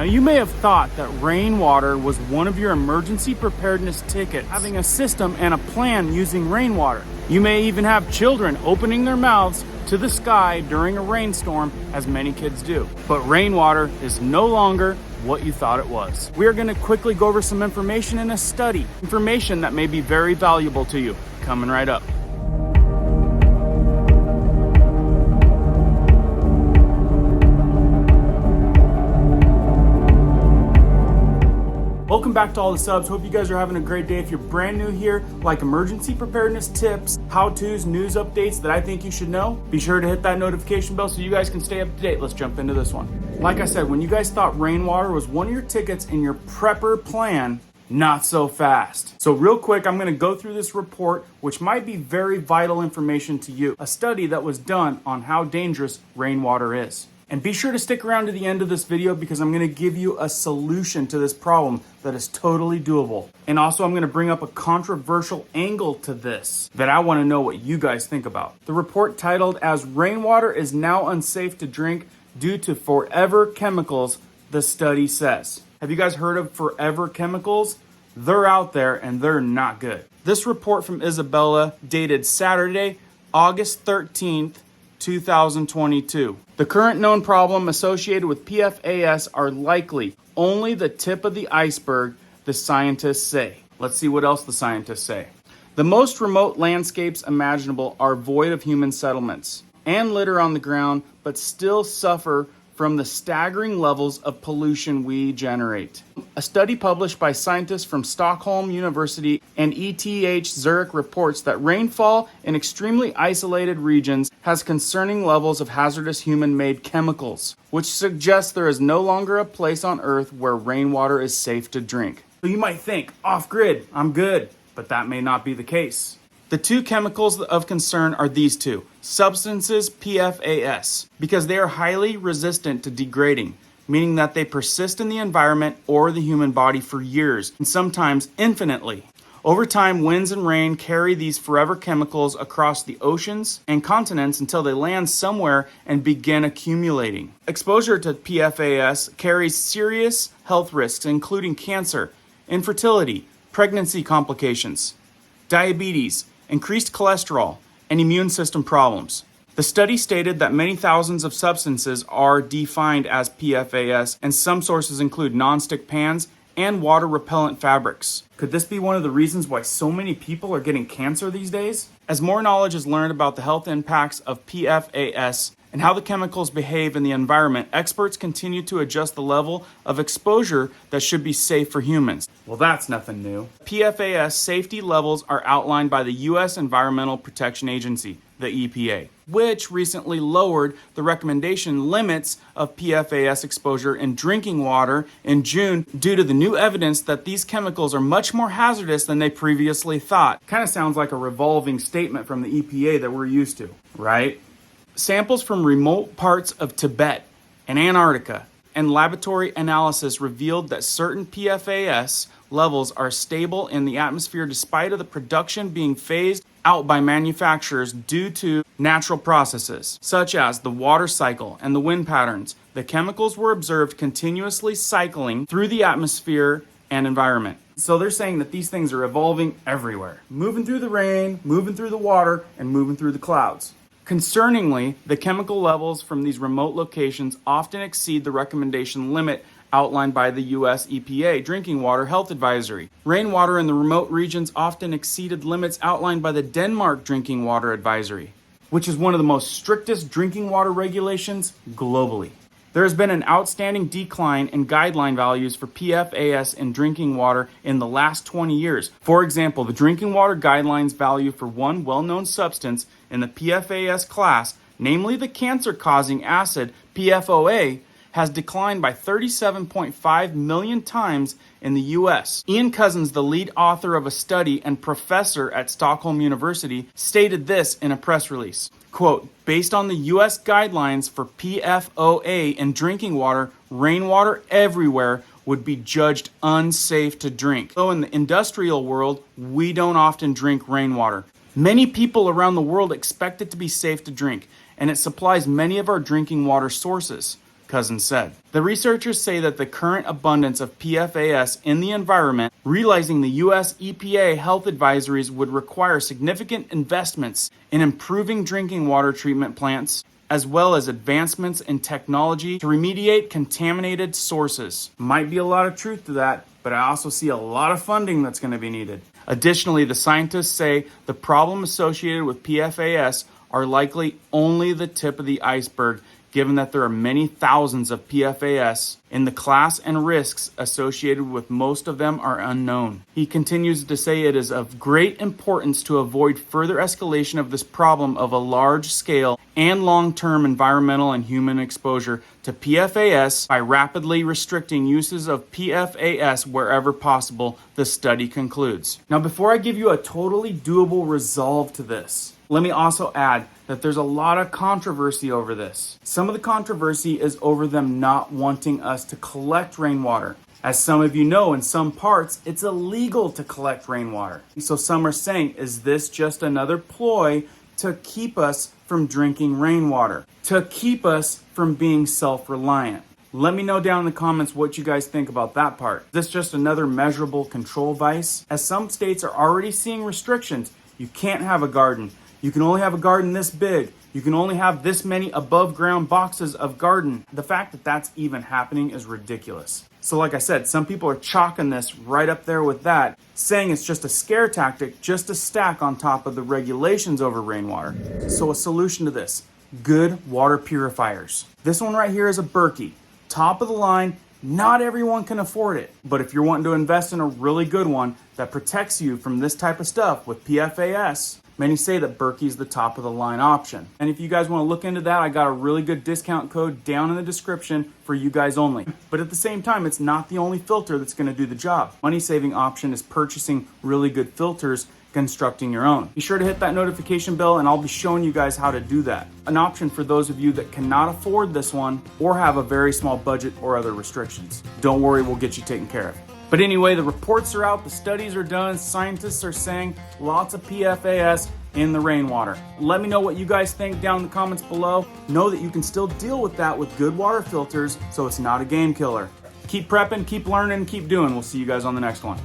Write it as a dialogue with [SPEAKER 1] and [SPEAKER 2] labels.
[SPEAKER 1] you may have thought that rainwater was one of your emergency preparedness tickets, having a system and a plan using rainwater. You may even have children opening their mouths to the sky during a rainstorm, as many kids do. But rainwater is no longer what you thought it was. We are going to quickly go over some information in a study, information that may be very valuable to you. Coming right up. Welcome back to all the subs. Hope you guys are having a great day. If you're brand new here, like emergency preparedness tips, how-tos, news updates that I think you should know, be sure to hit that notification bell so you guys can stay up to date. Let's jump into this one. Like I said, when you guys thought rainwater was one of your tickets in your prepper plan, not so fast. So real quick, I'm going to go through this report, which might be very vital information to you. A study that was done on how dangerous rainwater is. And be sure to stick around to the end of this video because I'm going to give you a solution to this problem that is totally doable. And also I'm going to bring up a controversial angle to this that I want to know what you guys think about. The report titled as "Rainwater is now unsafe to drink due to forever chemicals," the study says. Have you guys heard of forever chemicals? They're out there and they're not good. This report from Isabella dated Saturday, August 13th, 2022. The current known problem associated with PFAS are likely only the tip of the iceberg, the scientists say. Let's see what else the scientists say. The most remote landscapes imaginable are void of human settlements and litter on the ground, but still suffer from the staggering levels of pollution we generate. A study published by scientists from Stockholm University and ETH Zurich reports that rainfall in extremely isolated regions has concerning levels of hazardous human-made chemicals, which suggests there is no longer a place on Earth where rainwater is safe to drink. So you might think, off-grid, I'm good, but that may not be the case. The two chemicals of concern are these two, substances PFAS, because they are highly resistant to degrading, meaning that they persist in the environment or the human body for years, and sometimes infinitely. Over time, winds and rain carry these forever chemicals across the oceans and continents until they land somewhere and begin accumulating. Exposure to PFAS carries serious health risks, including cancer, infertility, pregnancy complications, diabetes, increased cholesterol, and immune system problems. The study stated that many thousands of substances are defined as PFAS, and some sources include nonstick pans and water-repellent fabrics. Could this be one of the reasons why so many people are getting cancer these days? As more knowledge is learned about the health impacts of PFAS and how the chemicals behave in the environment, experts continue to adjust the level of exposure that should be safe for humans. Well, that's nothing new. PFAS safety levels are outlined by the U.S. Environmental Protection Agency, the EPA, which recently lowered the recommendation limits of PFAS exposure in drinking water in June due to the new evidence that these chemicals are much more hazardous than they previously thought. Kind of sounds like a revolving statement from the EPA that we're used to, right? Samples from remote parts of Tibet and Antarctica and laboratory analysis revealed that certain PFAS levels are stable in the atmosphere despite of the production being phased out by manufacturers due to natural processes, such as the water cycle and the wind patterns. The chemicals were observed continuously cycling through the atmosphere and environment. So they're saying that these things are evolving everywhere, moving through the rain, moving through the water, and moving through the clouds. Concerningly, the chemical levels from these remote locations often exceed the recommendation limit outlined by the U.S. EPA Drinking Water Health Advisory. Rainwater in the remote regions often exceeded limits outlined by the Denmark Drinking Water Advisory, which is one of the most strictest drinking water regulations globally. There has been an outstanding decline in guideline values for PFAS in drinking water in the last 20 years. For example, the drinking water guidelines value for one well-known substance in the PFAS class, namely the cancer-causing acid PFOA, has declined by 37.5 million times in the U.S. Ian Cousins, the lead author of a study and professor at Stockholm University, stated this in a press release. Quote, based on the U.S. guidelines for PFOA in drinking water, rainwater everywhere would be judged unsafe to drink. Though in the industrial world, we don't often drink rainwater. Many people around the world expect it to be safe to drink, and it supplies many of our drinking water sources. Cousin said. The researchers say that the current abundance of PFAS in the environment, realizing the U.S. EPA health advisories would require significant investments in improving drinking water treatment plants, as well as advancements in technology to remediate contaminated sources. Might be a lot of truth to that, but I also see a lot of funding that's going to be needed. Additionally, the scientists say the problem associated with PFAS are likely only the tip of the iceberg, given that there are many thousands of PFAS in the class and risks associated with most of them are unknown. He continues to say it is of great importance to avoid further escalation of this problem of a large scale and long-term environmental and human exposure to PFAS by rapidly restricting uses of PFAS wherever possible, the study concludes. Now, before I give you a totally doable resolve to this, let me also add that there's a lot of controversy over this. Some of the controversy is over them not wanting us to collect rainwater. As some of you know, in some parts, it's illegal to collect rainwater. So some are saying, is this just another ploy to keep us from drinking rainwater? To keep us from being self-reliant? Let me know down in the comments what you guys think about that part. Is this just another measurable control vice? As some states are already seeing restrictions, you can't have a garden. You can only have a garden this big. You can only have this many above ground boxes of garden. The fact that that's even happening is ridiculous. So like I said, some people are chalking this right up there with that, saying it's just a scare tactic just to stack on top of the regulations over rainwater. So a solution to this, good water purifiers. This one right here is a Berkey, top of the line. Not everyone can afford it, but if you're wanting to invest in a really good one that protects you from this type of stuff with PFAS, many say that Berkey is the top of the line option. And if you guys want to look into that, I got a really good discount code down in the description for you guys only. But at the same time, it's not the only filter that's going to do the job. Money saving option is purchasing really good filters, constructing your own. Be sure to hit that notification bell and I'll be showing you guys how to do that. An option for those of you that cannot afford this one or have a very small budget or other restrictions. Don't worry, we'll get you taken care of. But anyway, the reports are out, the studies are done, scientists are saying lots of PFAS in the rainwater. Let me know what you guys think down in the comments below. Know that you can still deal with that with good water filters, so it's not a game killer. Keep prepping, keep learning, keep doing. We'll see you guys on the next one.